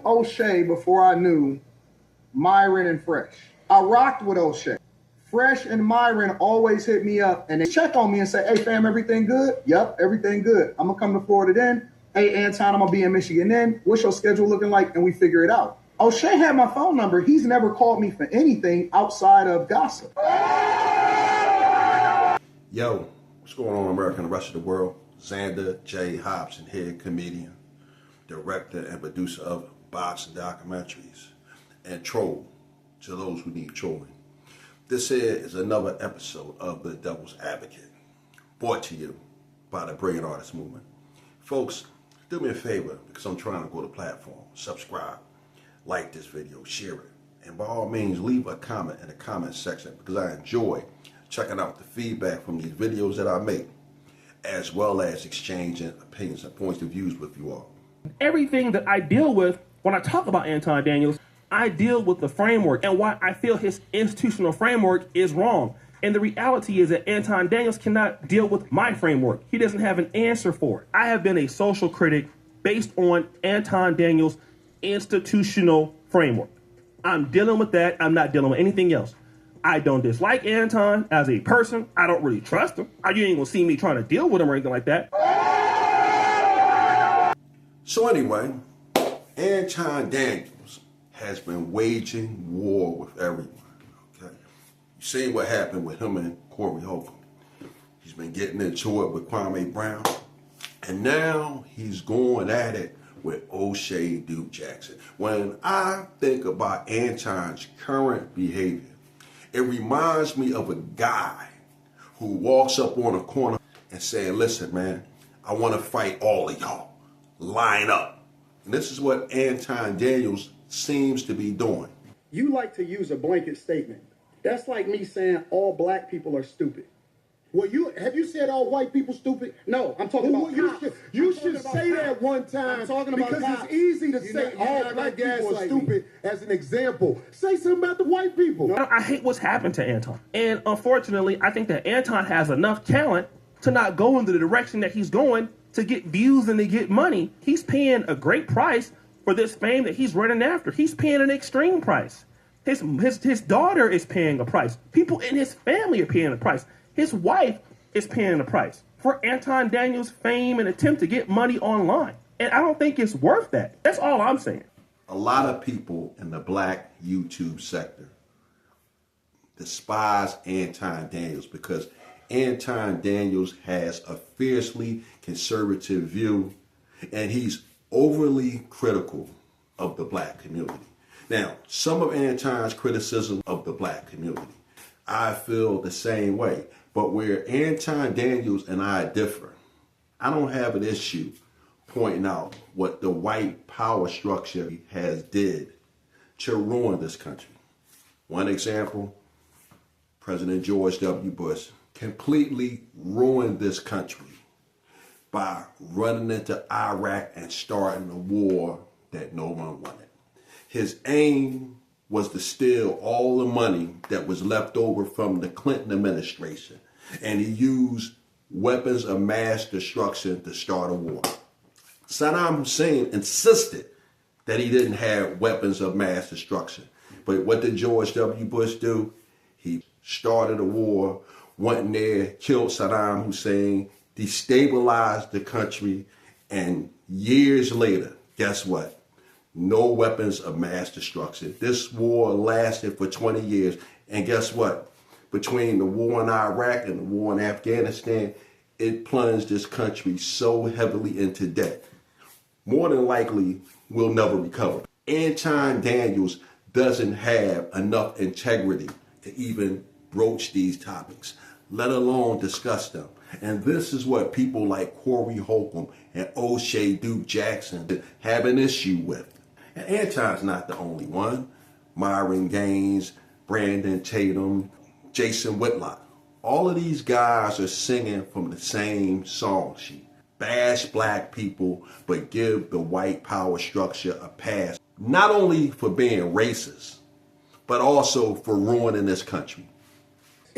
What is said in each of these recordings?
Oshay before I knew Myron and Fresh. I rocked with Oshay. Fresh and Myron always hit me up and they check on me and say, hey fam, everything good? Yep, everything good. I'm gonna come to Florida then. Hey Anton, I'm gonna be in Michigan then. What's your schedule looking like? And we figure it out. Oshay had my phone number. He's never called me for anything outside of gossip. Yo, what's going on, America and the rest of the world? Xander J. Hobson here, comedian, director and producer of boxing documentaries, and troll to those who need trolling. This here is another episode of The Devil's Advocate, brought to you by the Brilliant Artist Movement. Folks, do me a favor because I'm trying to grow the platform. Subscribe, like this video, share it, and by all means leave a comment in the comment section because I enjoy checking out the feedback from these videos that I make, as well as exchanging opinions and points of views with you all. Everything that I deal with when I talk about Anton Daniels, I deal with the framework and why I feel his institutional framework is wrong. And the reality is that Anton Daniels cannot deal with my framework. He doesn't have an answer for it. I have been a social critic based on Anton Daniels' institutional framework. I'm dealing with that. I'm not dealing with anything else. I don't dislike Anton as a person. I don't really trust him. You ain't gonna see me trying to deal with him or anything like that. So anyway, Anton Daniels has been waging war with everyone. Okay, you see what happened with him and Corey Holcomb. He's been getting into it with Kwame Brown, and now he's going at it with Oshay Duke Jackson. When I think about Anton's current behavior, it reminds me of a guy who walks up on a corner and saying, listen, man, I want to fight all of y'all. Line up. And this is what Anton Daniels seems to be doing. You like to use a blanket statement. That's like me saying all black people are stupid. Well, have you said all white people stupid? No, I'm talking about cops. You should say that one time. I'm talking about because cops. it's easy to say all black people are stupid as an example. Say something about the white people. I hate what's happened to Anton. And unfortunately, I think that Anton has enough talent to not go in the direction that he's going to get views and to get money. He's paying a great price for this fame that he's running after. He's paying an extreme price. His daughter is paying a price. People in his family are paying a price. His wife is paying the price for Anton Daniels' fame and attempt to get money online. And I don't think it's worth that. That's all I'm saying. A lot of people in the black YouTube sector despise Anton Daniels because Anton Daniels has a fiercely conservative view and he's overly critical of the black community. Now, some of Anton's criticism of the black community, I feel the same way. But where Anton Daniels and I differ, I don't have an issue pointing out what the white power structure has did to ruin this country. One example, President George W. Bush completely ruined this country by running into Iraq and starting a war that no one wanted. His aim was to steal all the money that was left over from the Clinton administration. And he used weapons of mass destruction to start a war. Saddam Hussein insisted that he didn't have weapons of mass destruction. But what did George W. Bush do? He started a war, went in there, killed Saddam Hussein, destabilized the country, and years later, guess what? No weapons of mass destruction. This war lasted for 20 years. And guess what? Between the war in Iraq and the war in Afghanistan, it plunged this country so heavily into debt. More than likely, we'll never recover. Anton Daniels doesn't have enough integrity to even broach these topics, let alone discuss them. And this is what people like Corey Holcomb and Oshay Duke Jackson have an issue with. And Anton's not the only one. Myron Gaines, Brandon Tatum, Jason Whitlock. All of these guys are singing from the same song sheet. Bash black people, but give the white power structure a pass. Not only for being racist, but also for ruining this country.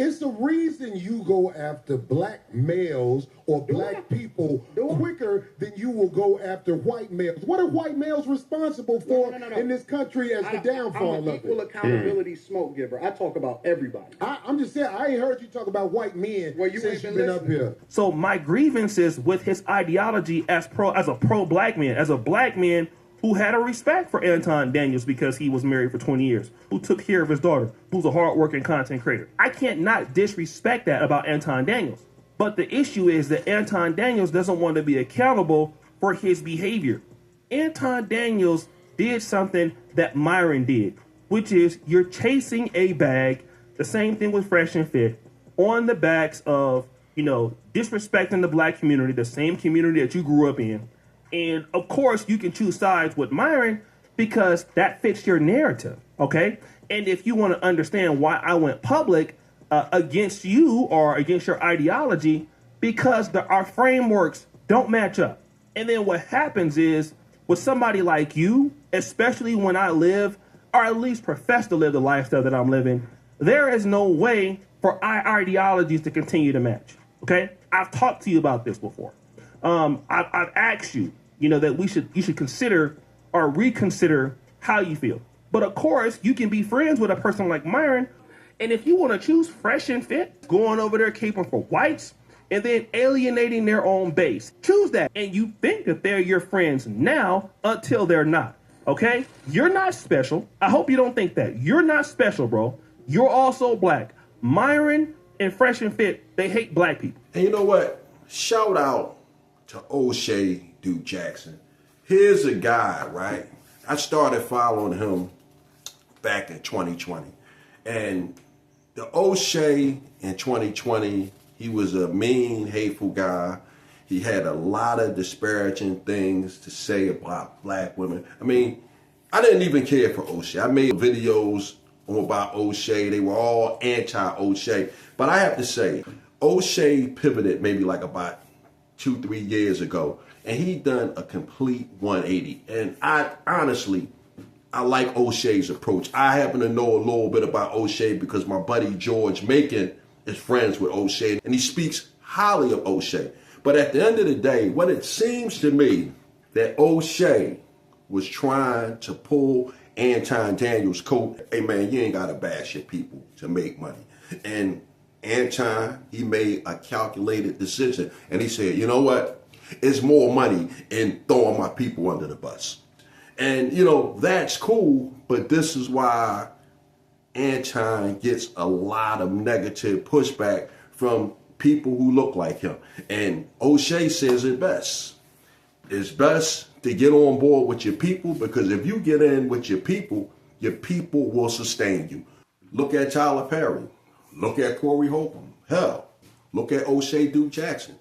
It's the reason you go after black males or black people quicker than you will go after white males. What are white males responsible for in this country as the downfall of it? I'm an equal accountability smoke giver. I talk about everybody. I'm just saying, I ain't heard you talk about white men since you've been up here. So my grievance is with his ideology as a pro-black man, as a black man who had a respect for Anton Daniels because he was married for 20 years, who took care of his daughter, who's a hardworking content creator. I can't not disrespect that about Anton Daniels. But the issue is that Anton Daniels doesn't want to be accountable for his behavior. Anton Daniels did something that Myron did, which is you're chasing a bag, the same thing with Fresh and Fit, on the backs of, disrespecting the black community, the same community that you grew up in. And of course, you can choose sides with Myron because that fits your narrative, okay? And if you want to understand why I went public against you or against your ideology, because our frameworks don't match up. And then what happens is with somebody like you, especially when I live, or at least profess to live the lifestyle that I'm living, there is no way for our ideologies to continue to match, okay? I've talked to you about this before. I've asked you, that you should consider or reconsider how you feel. But of course, you can be friends with a person like Myron, and if you want to choose Fresh and Fit, going over there caping for whites, and then alienating their own base, choose that. And you think that they're your friends now until they're not, okay? You're not special. I hope you don't think that. You're not special, bro. You're also black. Myron and Fresh and Fit, they hate black people. And you know what? Shout out to Oshay Duke Jackson. Here's a guy, right? I started following him back in 2020. And the Oshay in 2020, he was a mean, hateful guy. He had a lot of disparaging things to say about black women. I mean, I didn't even care for Oshay. I made videos about Oshay. They were all anti-Oshay. But I have to say, Oshay pivoted maybe like about 2-3 years ago, and he done a complete 180. And I like Oshay's approach. I happen to know a little bit about Oshay because my buddy George Macon is friends with Oshay, and he speaks highly of Oshay. But at the end of the day, what it seems to me that Oshay was trying to pull Anton Daniels' coat. Hey man, you ain't gotta bash your people to make money. And Anton, he made a calculated decision, and he said, you know what? It's more money in throwing my people under the bus. And, that's cool, but this is why Anton gets a lot of negative pushback from people who look like him. And Oshay says it best. It's best to get on board with your people, because if you get in with your people will sustain you. Look at Tyler Perry. Look at Corey Holcomb. Hell, look at Oshay Duke Jackson.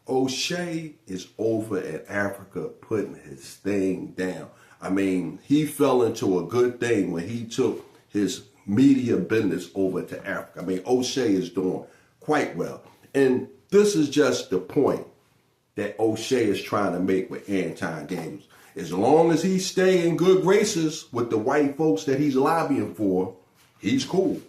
Oshay is over in Africa putting his thing down. I mean, he fell into a good thing when he took his media business over to Africa. I mean, Oshay is doing quite well. And this is just the point that Oshay is trying to make with Anton Daniels. As long as he stay in good graces with the white folks that he's lobbying for, he's cool.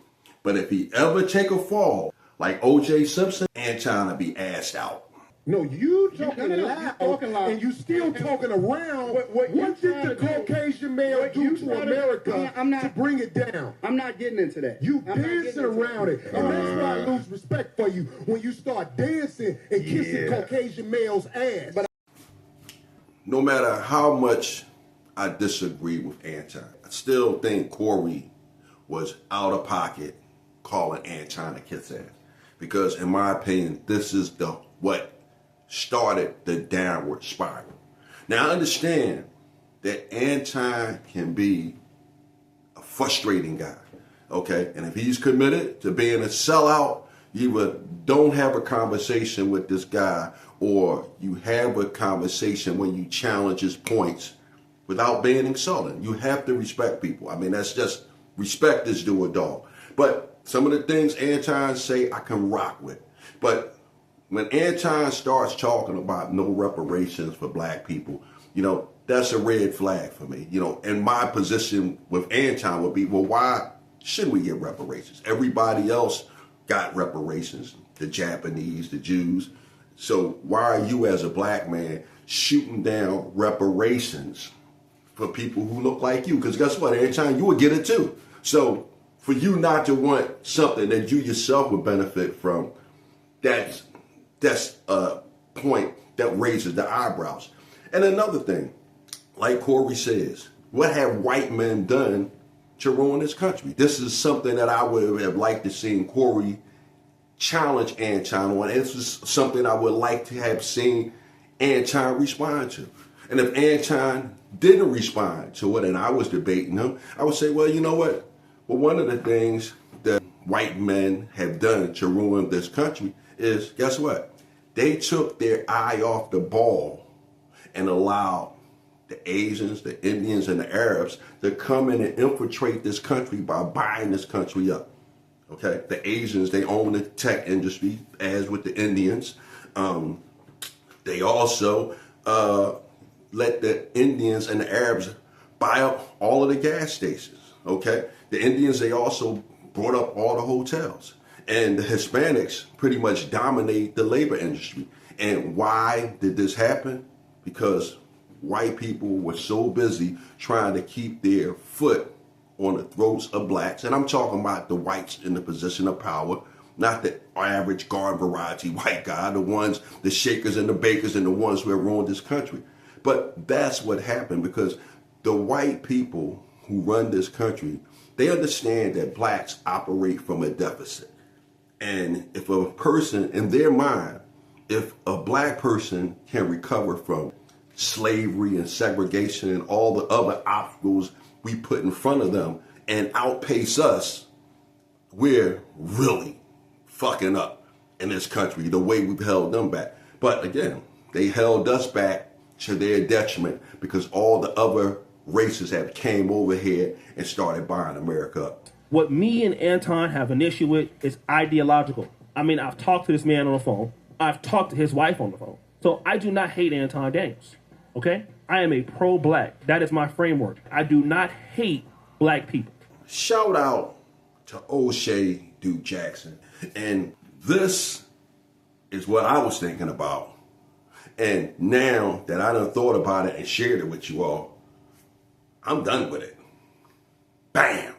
But if he ever take a fall, like O.J. Simpson, Anton will be assed out. No, you talking loud, and you still talking around. What did the Caucasian male do to America to bring it down? I'm not getting into that. You dancing around it, and that's why I lose respect for you when you start dancing and kissing Caucasian males' ass. No matter how much I disagree with Anton, I still think Corey was out of pocket calling Anton a kiss ass, because in my opinion, this is what started the downward spiral. Now I understand that Anton can be a frustrating guy, okay? And if he's committed to being a sellout, you don't have a conversation with this guy, or you have a conversation when you challenge his points without being insulting. You have to respect people. I mean, that's just respect is due a dog. But some of the things Anton say I can rock with. But when Anton starts talking about no reparations for black people, that's a red flag for me. And my position with Anton would be, well, why should we get reparations? Everybody else got reparations, the Japanese, the Jews. So why are you as a black man shooting down reparations for people who look like you? Because guess what? Every time you would get it too. So for you not to want something that you yourself would benefit from, that's a point that raises the eyebrows. And another thing, like Corey says, what have white men done to ruin this country? This is something that I would have liked to see Corey challenge Anton on. This is something I would like to have seen Anton respond to. And if Anton didn't respond to it and I was debating him, I would say, well, you know what? Well, one of the things that white men have done to ruin this country is, guess what? They took their eye off the ball and allowed the Asians, the Indians, and the Arabs to come in and infiltrate this country by buying this country up. Okay, the Asians, they own the tech industry, as with the Indians. They also let the Indians and the Arabs buy up all of the gas stations. Okay, the Indians, they also brought up all the hotels. And the Hispanics pretty much dominate the labor industry. And why did this happen? Because white people were so busy trying to keep their foot on the throats of blacks. And I'm talking about the whites in the position of power, not the average garden variety white guy, the ones, the shakers and the bakers and the ones who have ruined this country. But that's what happened, because the white people who run this country, they understand that blacks operate from a deficit. And if a person, in their mind, if a black person can recover from slavery and segregation and all the other obstacles we put in front of them and outpace us, we're really fucking up in this country the way we've held them back. But again, they held us back to their detriment because all the other races have came over here and started buying America up. What me and Anton have an issue with is ideological. I mean, I've talked to this man on the phone. I've talked to his wife on the phone. So I do not hate Anton Daniels, okay? I am a pro-black. That is my framework. I do not hate black people. Shout out to Oshay Duke Jackson. And this is what I was thinking about. And now that I done thought about it and shared it with you all, I'm done with it. Bam!